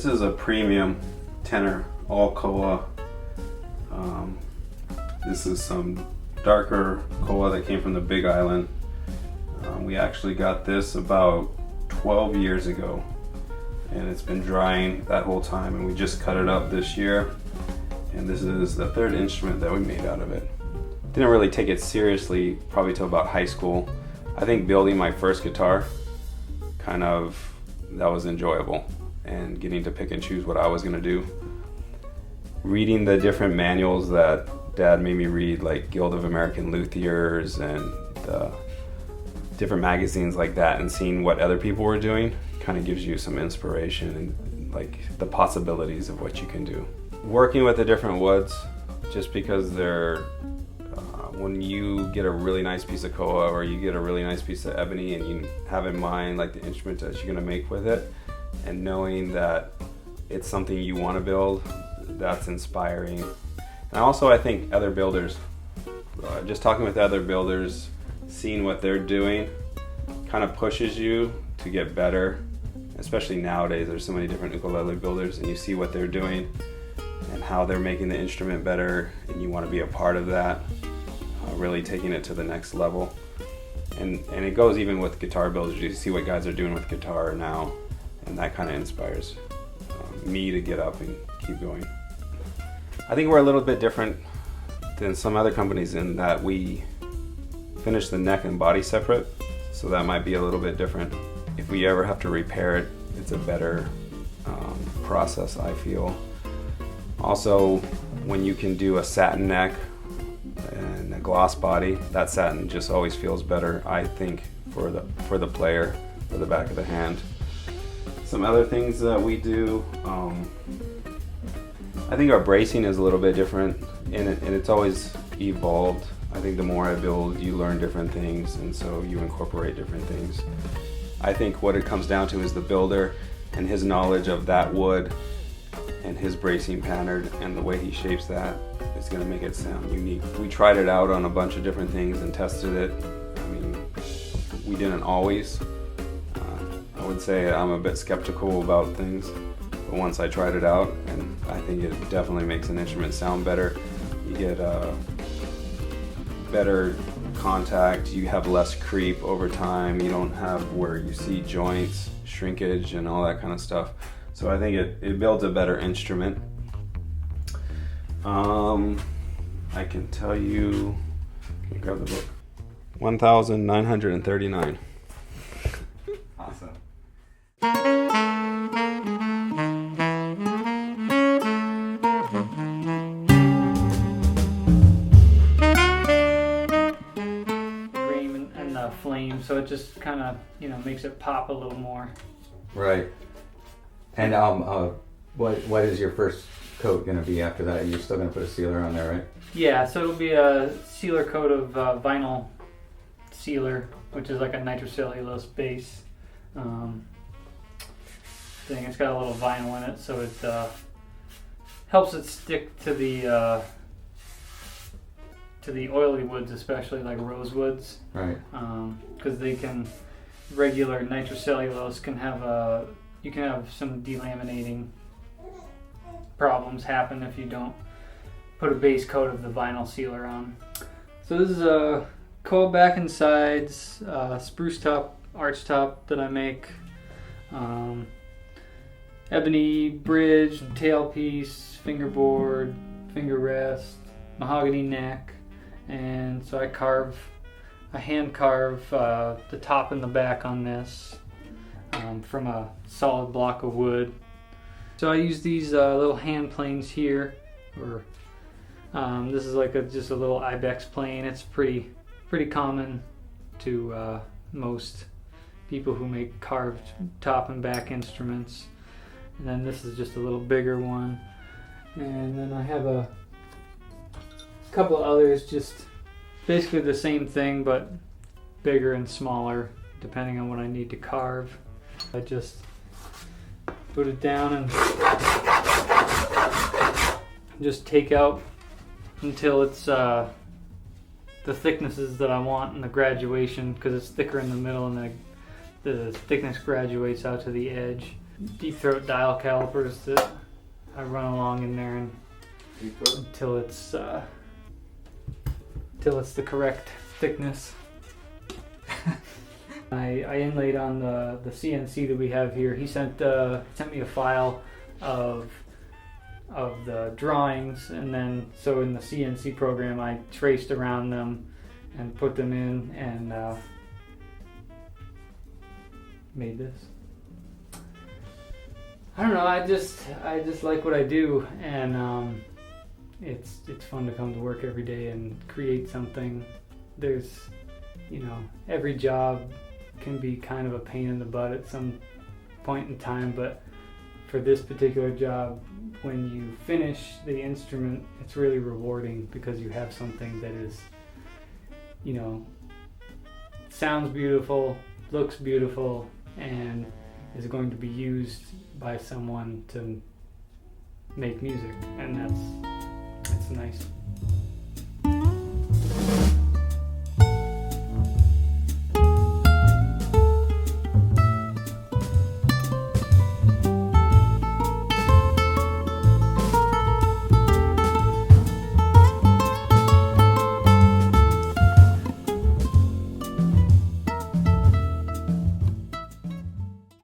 This is a premium tenor, all koa. This is some darker koa that came from the Big Island. We actually got this about 12 years ago, and it's been drying that whole time, and we just cut it up this year, and this is the third instrument that we made out of it. Didn't really take it seriously probably till about high school. I think building my first guitar, that was enjoyable, and getting to pick and choose what I was gonna do. Reading the different manuals that Dad made me read, like Guild of American Luthiers and different magazines like that, and seeing what other people were doing kind of gives you some inspiration and like the possibilities of what you can do. Working with the different woods, just because they're when you get a really nice piece of koa or you get a really nice piece of ebony and you have in mind like the instrument that you're going to make with it, and knowing that it's something you want to build, that's inspiring. And also I think other builders, just talking with other builders, seeing what they're doing kind of pushes you to get better. Especially nowadays, there's so many different ukulele builders, and you see what they're doing and how they're making the instrument better, and you want to be a part of that, really taking it to the next level. And it goes even with guitar builders. You see what guys are doing with guitar now, and that kind of inspires me to get up and keep going. I think we're a little bit different than some other companies in that we finish the neck and body separate, so that might be a little bit different. If we ever have to repair it, it's a better process, I feel. Also, when you can do a satin neck and a gloss body, that satin just always feels better, I think, for the player, for the back of the hand. Some other things that we do, I think our bracing is a little bit different, and it's always evolved. I think the more I build, you learn different things, and so you incorporate different things. I think what it comes down to is the builder and his knowledge of that wood and his bracing pattern and the way he shapes that is going to make it sound unique. We tried it out on a bunch of different things and tested it. I mean, we didn't always. I would say I'm a bit skeptical about things, but once I tried it out, and I think it definitely makes an instrument sound better. You get better contact, you have less creep over time, you don't have where you see joints, shrinkage, and all that kind of stuff. So I think it builds a better instrument. I can tell you, can grab the book, 1,939. Awesome. Flame, so it just kind of makes it pop a little more. Right. And what is your first coat going to be after that? You're still going to put a sealer on there, right? Yeah, so it'll be a sealer coat of vinyl sealer, which is like a nitrocellulose base thing. It's got a little vinyl in it, so it helps it stick to the oily woods, especially like rosewoods. Right. Because regular nitrocellulose can have you can have some delaminating problems happen if you don't put a base coat of the vinyl sealer on. So this is a koa back and sides, spruce top, arch top that I make, ebony bridge, tailpiece, fingerboard, finger rest, mahogany neck. And so I hand carve the top and the back on this from a solid block of wood. So I use these little hand planes here, or this is like just a little ibex plane. It's pretty common to most people who make carved top and back instruments. And then this is just a little bigger one. And then I have a couple of others, just basically the same thing but bigger and smaller depending on what I need to carve. I just put it down and just take out until it's the thicknesses that I want and the graduation, because it's thicker in the middle and the thickness graduates out to the edge. deep throat dial calipers that I run along in there and until it's the correct thickness. I inlaid on the CNC that we have here. He sent me a file of the drawings, and then so in the CNC program I traced around them and put them in and made this. I don't know. I just like what I do, and it's fun to come to work every day and create something. There's, every job can be kind of a pain in the butt at some point in time, but for this particular job, when you finish the instrument, it's really rewarding because you have something that is, sounds beautiful, looks beautiful, and is going to be used by someone to make music, and that's nice.